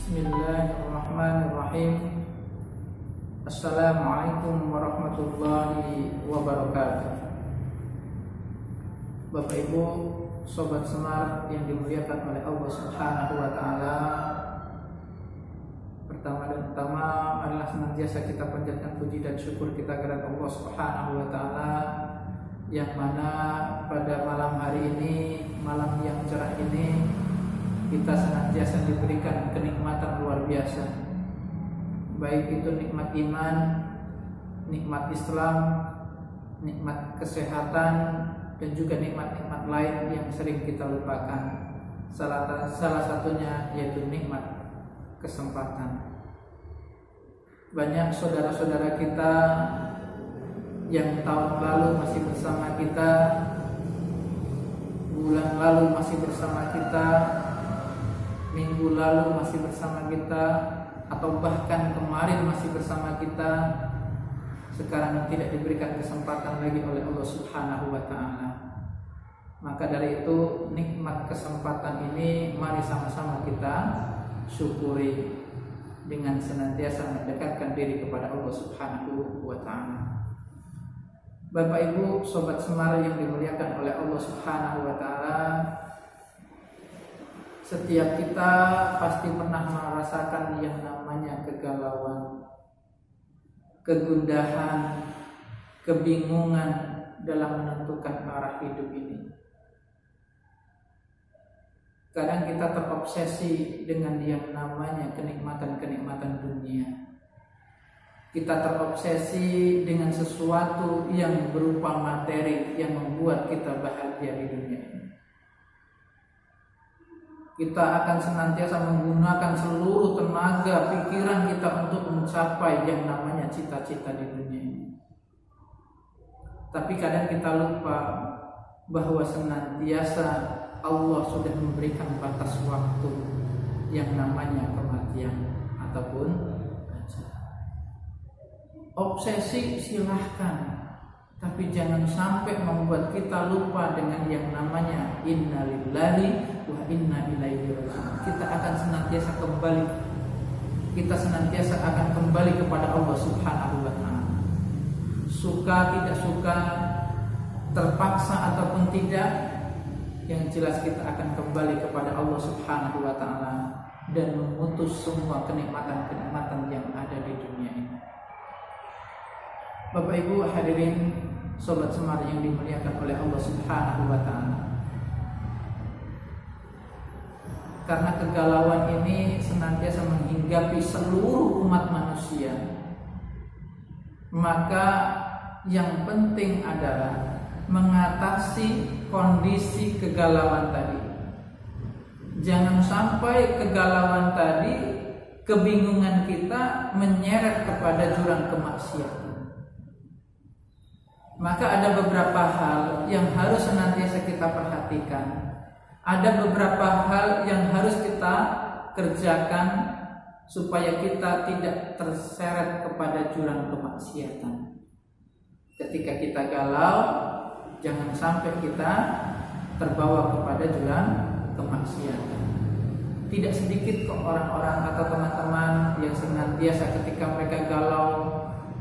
Bismillahirrahmanirrahim. Assalamualaikum warahmatullahi wabarakatuh. Bapak Ibu, Sobat Semar yang dimuliakan oleh Allah Subhanahu wa Ta'ala, pertama dan utama adalah senantiasa kita panjatkan puji dan syukur kita kepada Allah Subhanahu wa Ta'ala, yang mana pada malam hari ini, malam yang cerah ini, kita senantiasa diberikan kenikmatan luar biasa, baik itu nikmat iman, nikmat Islam, nikmat kesehatan, dan juga nikmat-nikmat lain yang sering kita lupakan. Salah satunya yaitu nikmat kesempatan. Banyak saudara-saudara kita yang tahun lalu masih bersama kita, bulan lalu masih bersama kita, minggu lalu masih bersama kita, atau bahkan kemarin masih bersama kita, sekarang tidak diberikan kesempatan lagi oleh Allah Subhanahu wa Ta'ala. Maka dari itu, nikmat kesempatan ini mari sama-sama kita syukuri dengan senantiasa mendekatkan diri kepada Allah Subhanahu wa Ta'ala. Bapak Ibu, Sobat Semar yang dimuliakan oleh Allah Subhanahu wa Ta'ala, setiap kita pasti pernah merasakan yang namanya kegalauan, kegundahan, kebingungan dalam menentukan arah hidup ini. Kadang kita terobsesi dengan yang namanya kenikmatan-kenikmatan dunia. Kita terobsesi dengan sesuatu yang berupa materi yang membuat kita bahagia di dunia ini. Kita akan senantiasa menggunakan seluruh tenaga pikiran kita untuk mencapai yang namanya cita-cita di dunia ini. Tapi kadang kita lupa bahwa senantiasa Allah sudah memberikan batas waktu yang namanya kematian ataupun ajal. Obsesi silahkan, tapi jangan sampai membuat kita lupa dengan yang namanya inna lillahi wa inna ilaihi raji'un. Kita akan senantiasa kembali. Kita senantiasa akan kembali kepada Allah Subhanahu wa Ta'ala. Suka tidak suka, terpaksa ataupun tidak, yang jelas kita akan kembali kepada Allah Subhanahu wa Ta'ala dan memutus semua kenikmatan-kenikmatan yang ada di dunia ini. Bapak Ibu hadirin Sobat Semar yang dimuliakan oleh Allah Subhanahu wa Ta'ala, karena kegalauan ini senantiasa menghinggapi seluruh umat manusia, maka yang penting adalah mengatasi kondisi kegalauan tadi. Jangan sampai kegalauan tadi, kebingungan kita menyeret kepada jurang kemaksiatan. Maka ada beberapa hal yang harus senantiasa kita perhatikan. Ada beberapa hal yang harus kita kerjakan supaya kita tidak terseret kepada jurang kemaksiatan. Ketika kita galau, jangan sampai kita terbawa kepada jurang kemaksiatan. Tidak sedikit kok orang-orang atau teman-teman yang senantiasa ketika mereka galau,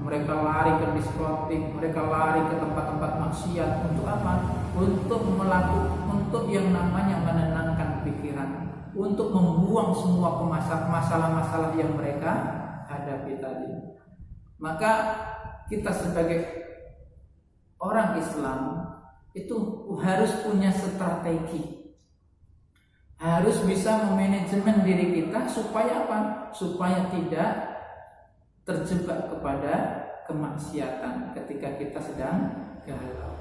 mereka lari ke diskotik, mereka lari ke tempat-tempat maksiat. Untuk apa? Untuk yang namanya menenangkan pikiran, untuk membuang semua masalah-masalah yang mereka hadapi tadi. Maka kita sebagai orang Islam itu harus punya strategi, harus bisa memanajemen diri kita supaya apa? Supaya tidak terjebak kepada kemaksiatan ketika kita sedang galau.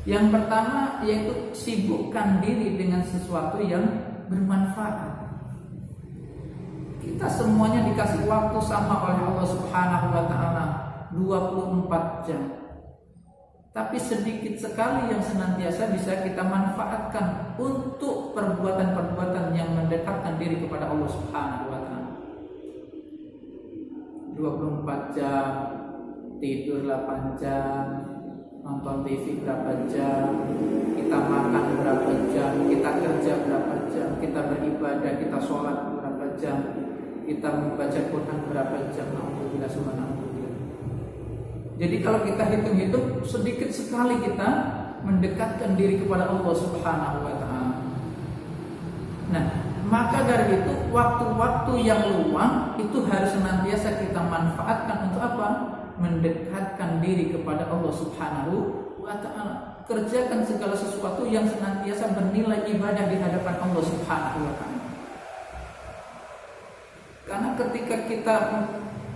Yang pertama yaitu sibukkan diri dengan sesuatu yang bermanfaat. Kita semuanya dikasih waktu sama oleh Allah Subhanahu wa Ta'ala 24 jam. Tapi sedikit sekali yang senantiasa bisa kita manfaatkan untuk perbuatan-perbuatan yang mendekatkan diri kepada Allah Subhanahu wa Ta'ala. 24 jam, tidur 8 jam, nonton TV berapa jam, kita makan berapa jam, kita kerja berapa jam, kita beribadah, kita sholat berapa jam. kita membaca Quran berapa jam? Alhamdulillah, subhanallah. Jadi kalau kita hitung-hitung, sedikit sekali kita mendekatkan diri kepada Allah Subhanahu wa Ta'ala. Nah, maka dari itu waktu-waktu yang luang itu harus senantiasa kita manfaatkan untuk apa? Mendekatkan diri kepada Allah Subhanahu wa Ta'ala. Kerjakan segala sesuatu yang senantiasa bernilai ibadah di hadapan Allah Subhanahu wa Ta'ala. Karena ketika kita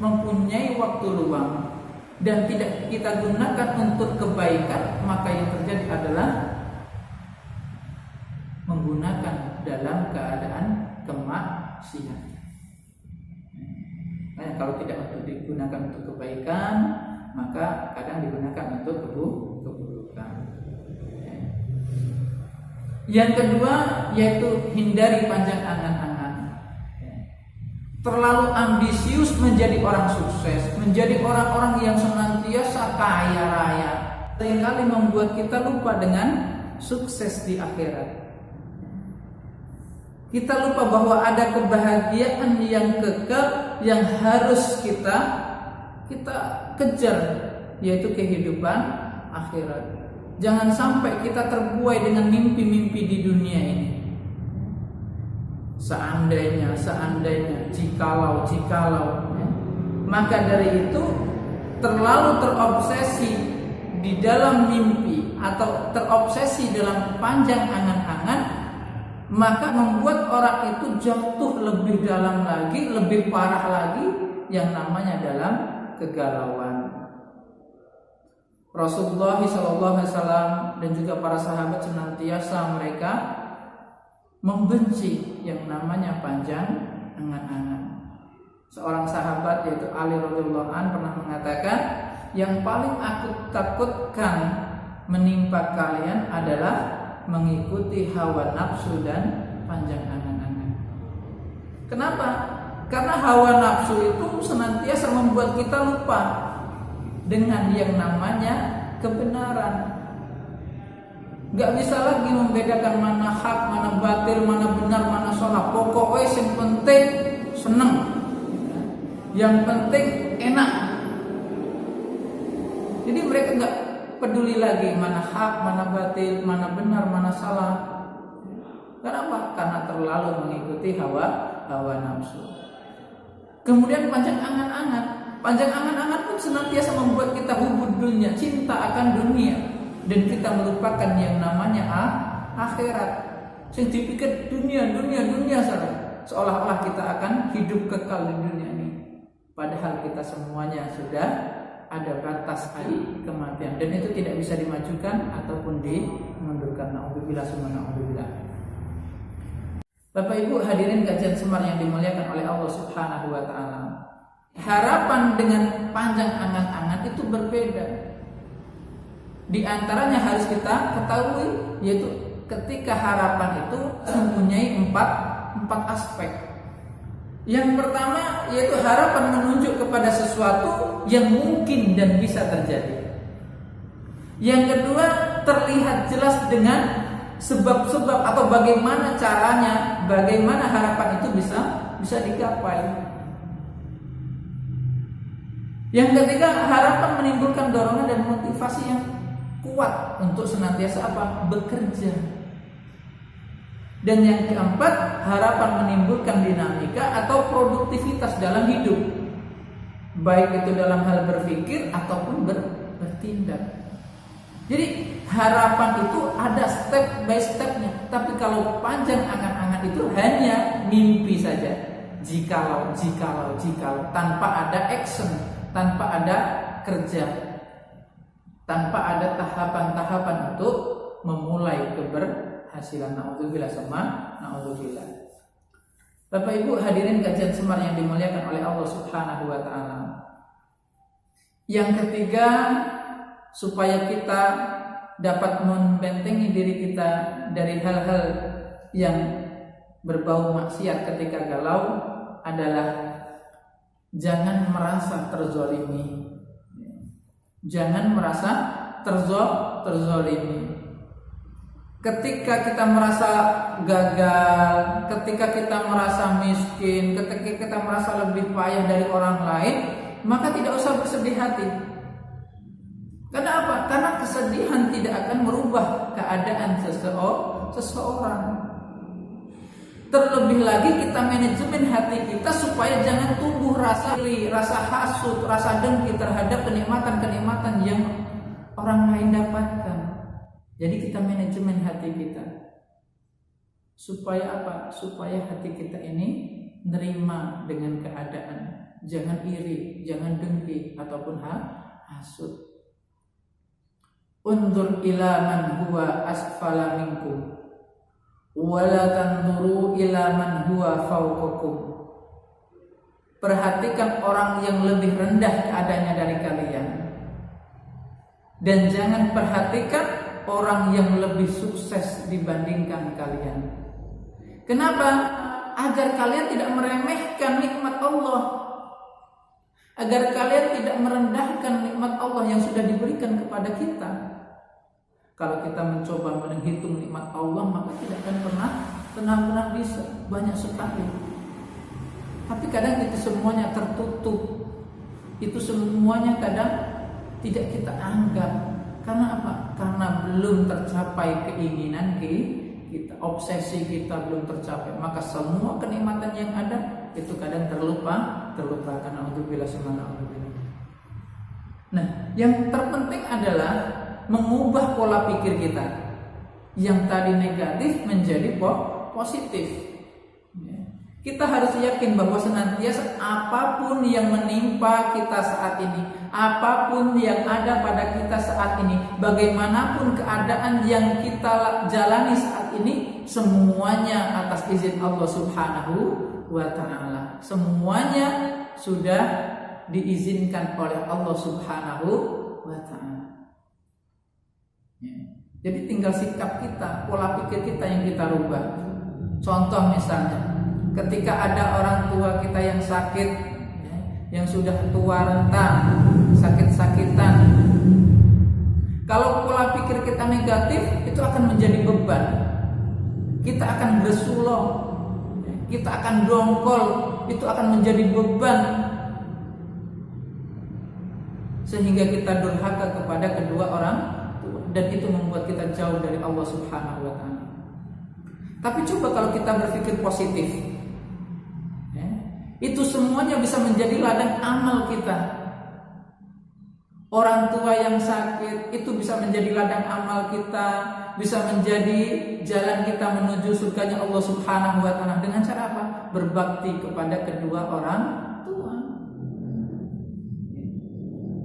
mempunyai waktu luang dan tidak kita gunakan untuk kebaikan, maka yang terjadi adalah menggunakan dalam keadaan kemaksiatan. Nah, kalau tidak untuk digunakan untuk kebaikan, maka kadang digunakan untuk keburukan. Yang kedua yaitu hindari panjang angan-angan. Terlalu ambisius menjadi orang sukses, menjadi orang-orang yang senantiasa kaya raya, seringkali membuat kita lupa dengan sukses di akhirat. Kita lupa bahwa ada kebahagiaan yang kekal yang harus kita kejar, yaitu kehidupan akhirat. Jangan sampai kita terbuai dengan mimpi-mimpi di dunia ini. Seandainya, jikalau, maka dari itu terlalu terobsesi di dalam mimpi atau terobsesi dalam panjang angan-angan, maka membuat orang itu jatuh lebih dalam lagi, lebih parah lagi, yang namanya dalam kegalauan. Rasulullah SAW dan juga para sahabat senantiasa mereka membenci yang namanya panjang angan-angan. Seorang sahabat yaitu Ali radhiyallahu anhu pernah mengatakan, yang paling aku takutkan menimpa kalian adalah mengikuti hawa nafsu dan panjang angan-angan. Kenapa? Karena hawa nafsu itu senantiasa membuat kita lupa dengan yang namanya kebenaran. Gak bisa lagi membedakan mana hak, mana batil, mana benar, mana salah. Pokoknya yang penting seneng, yang penting enak. Jadi mereka gak peduli lagi mana hak, mana batil, mana benar, mana salah. Kenapa? Karena terlalu mengikuti hawa nafsu. Kemudian panjang angan-angan. Panjang angan-angan pun senantiasa membuat kita hubud dunia, cinta akan dunia. Dan kita melupakan yang namanya akhirat. Yang dipikir dunia saja. Seolah-olah kita akan hidup kekal di dunia ini. Padahal kita semuanya sudah ada batas hari kematian. Dan itu tidak bisa dimajukan ataupun dimundurkan. Na'udzubillah summa na'udzubillah. Bapak Ibu hadirin kajian Semar yang dimuliakan oleh Allah Subhanahu wa Ta'ala. Harapan dengan panjang angan-angan itu berbeda. Di antaranya harus kita ketahui, yaitu ketika harapan itu mempunyai empat aspek. Yang pertama yaitu harapan menunjuk kepada sesuatu yang mungkin dan bisa terjadi. Yang kedua, terlihat jelas dengan sebab-sebab atau bagaimana caranya, bagaimana harapan itu bisa digapai. Yang ketiga, harapan menimbulkan dorongan dan motivasi yang kuat untuk senantiasa bekerja. Dan yang keempat, harapan menimbulkan dinamika atau produktivitas dalam hidup, baik itu dalam hal berpikir ataupun bertindak. Jadi harapan itu ada step by stepnya. Tapi kalau panjang angan-angan itu hanya mimpi saja. Jikalau tanpa ada action, tanpa ada kerja, tanpa ada tahapan-tahapan untuk memulai keberhasilan. Na'udzubillah sama na'udzubillah. Bapak Ibu hadirin kajian Semar yang dimuliakan oleh Allah Subhanahu wa Ta'ala. Yang ketiga, supaya kita dapat membentengi diri kita dari hal-hal yang berbau maksiat ketika galau adalah jangan merasa terzolimi. Jangan merasa terzolimi. Ketika kita merasa gagal, ketika kita merasa miskin, ketika kita merasa lebih payah dari orang lain, maka tidak usah bersedih hati. Karena apa? Karena kesedihan tidak akan merubah keadaan seseorang. Terlebih lagi kita manajemen hati kita supaya jangan tumbuh rasa iri, rasa hasut, rasa dengki terhadap kenikmatan-kenikmatan yang orang lain dapatkan. Jadi kita manajemen hati kita. Supaya apa? Supaya hati kita ini nerima dengan keadaan. Jangan iri, jangan dengki ataupun hasut. Undur ila man huwa asfala minkum wala tanzuru ila man huwa fawqakum. Perhatikan orang yang lebih rendah keadaannya dari kalian, dan jangan perhatikan orang yang lebih sukses dibandingkan kalian. Kenapa? Agar kalian tidak meremehkan nikmat Allah, agar kalian tidak merendahkan nikmat Allah yang sudah diberikan kepada kita. Kalau kita mencoba menghitung nikmat Allah, maka tidak akan pernah bisa, banyak sekali. Tapi kadang itu semuanya tertutup, itu semuanya kadang tidak kita anggap. Karena apa? Karena belum tercapai keinginan kita, obsesi kita belum tercapai. Maka semua kenikmatan yang ada itu kadang terlupa karena untuk bila semana. Nah, yang terpenting adalah mengubah pola pikir kita yang tadi negatif menjadi positif. Kita harus yakin bahwa senantiasa apapun yang menimpa kita saat ini, apapun yang ada pada kita saat ini, bagaimanapun keadaan yang kita jalani saat ini, semuanya atas izin Allah Subhanahu wa Ta'ala. Semuanya sudah diizinkan oleh Allah Subhanahu wa Ta'ala. Jadi tinggal sikap kita, pola pikir kita yang kita rubah. Contoh misalnya, ketika ada orang tua kita yang sakit, yang sudah tua renta, sakit-sakitan, kalau pola pikir kita negatif, itu akan menjadi beban. Kita akan bersulong, kita akan dongkol, itu akan menjadi beban, sehingga kita durhaka kepada kedua orang tua, dan itu membuat kita jauh dari Allah Subhanahu wa Ta'ala. Tapi coba kalau kita berpikir positif, itu semuanya bisa menjadi ladang amal kita. Orang tua yang sakit itu bisa menjadi ladang amal kita, bisa menjadi jalan kita menuju surganya Allah Subhanahu wa Ta'ala. Dengan cara apa? Berbakti kepada kedua orang tua.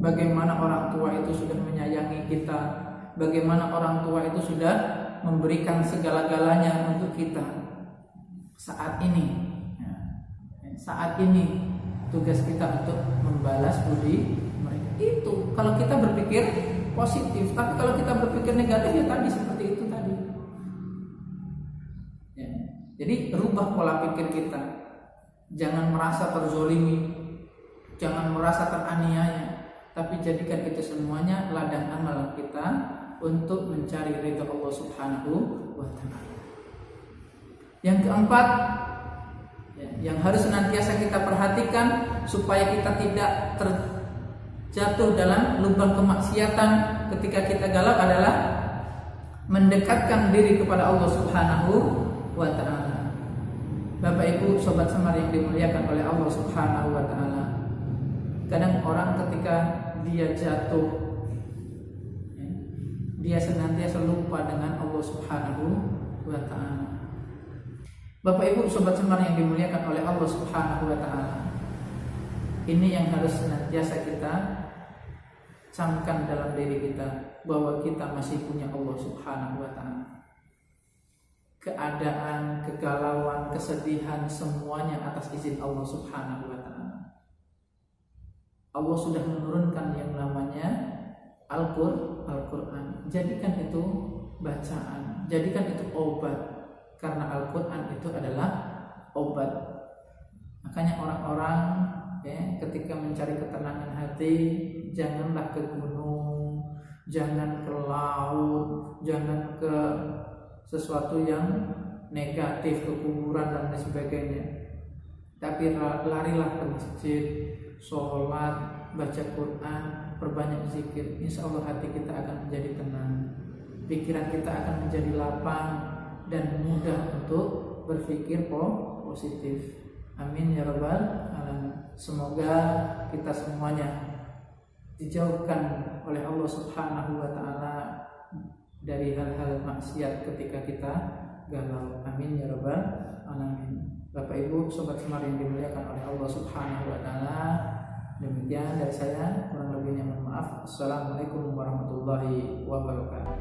Bagaimana orang tua itu sudah menyayangi kita, bagaimana orang tua itu sudah memberikan segala-galanya untuk kita saat ini. Saat ini tugas kita untuk membalas budi mereka. Itu kalau kita berpikir positif. Tapi kalau kita berpikir negatif, ya tadi seperti itu tadi. Ya. Jadi rubah pola pikir kita. Jangan merasa terzolimi, jangan merasa teraniaya, tapi jadikan itu semuanya ladang amal kita untuk mencari ridha Allah Subhanahu wa Ta'ala. Yang keempat, yang harus senantiasa kita perhatikan supaya kita tidak terjatuh dalam lubang kemaksiatan ketika kita galau adalah mendekatkan diri kepada Allah Subhanahu wa Ta'ala. Bapak Ibu, sobat semar yang dimuliakan oleh Allah Subhanahu wa Ta'ala, kadang orang ketika dia jatuh, dia senantiasa lupa dengan Allah Subhanahu wa Ta'ala. Bapak Ibu sobat semar yang dimuliakan oleh Allah Subhanahu wa Ta'ala, ini yang harus senantiasa kita camkan dalam diri kita, bahwa kita masih punya Allah Subhanahu wa Ta'ala. Keadaan, kegalauan, kesedihan, semuanya atas izin Allah Subhanahu wa Ta'ala. Allah sudah menurunkan yang namanya Al-Quran. Jadikan itu bacaan, jadikan itu obat. Karena Al-Quran itu adalah obat. Makanya orang-orang ketika mencari ketenangan hati, janganlah ke gunung, jangan ke laut, jangan ke sesuatu yang negatif, ke kuburan dan lain sebagainya. Tapi larilah ke masjid, sholat, baca Quran, perbanyak zikir. Insya Allah hati kita akan menjadi tenang, pikiran kita akan menjadi lapang dan mudah untuk berpikir positif. Amin ya rabbal alamin. Semoga kita semuanya dijauhkan oleh Allah Subhanahu wa taala dari hal-hal maksiat ketika kita galau. Amin ya rabbal alamin. Bapak Ibu sobat Semar yang dimuliakan oleh Allah Subhanahu wa taala, demikian dari saya, kurang lebihnya mohon maaf. Assalamualaikum warahmatullahi wabarakatuh.